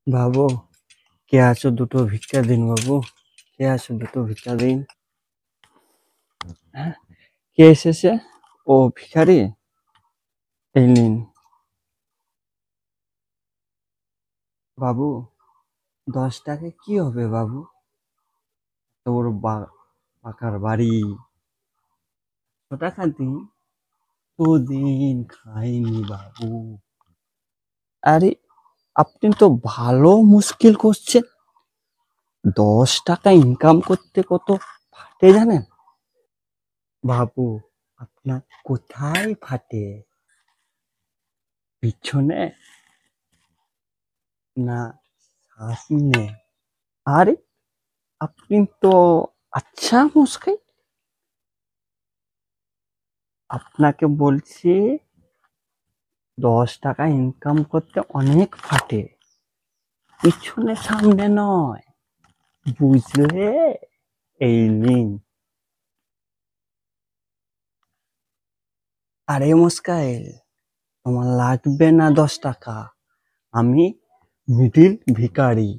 বাবু, কে আছো? দুটো ভিক্ষা দিন বাবু। কে আছো? দুটো ভিক্ষা দিন। হ্যাঁ, কে এসেছে? ও ভিখারি, এই নিন। বাবু, 10 টাকা কি হবে বাবু? তোর পাকার বাড়ি। 100 টাকা দিন। তো দিন, খাইনি বাবু। আরে, আপনি তো ভালো মুশকিল করছেন। 10 টাকা ইনকাম করতে কত ফাটে জানেন বাবু? আপনার কোথায় ফাটে? পিছনে না সামনে? আরে, আপনি তো আচ্ছা মুশকিল। আপনাকে বলছি, 10 টাকা ইনকাম করতে অনেক ফাটে, পিছনে সামনে নয়, বুঝলে? এই নিন। আরে মুস্কাইল, তোমার লাগবে না 10 টাকা। আমি মিডিল ভিখারি।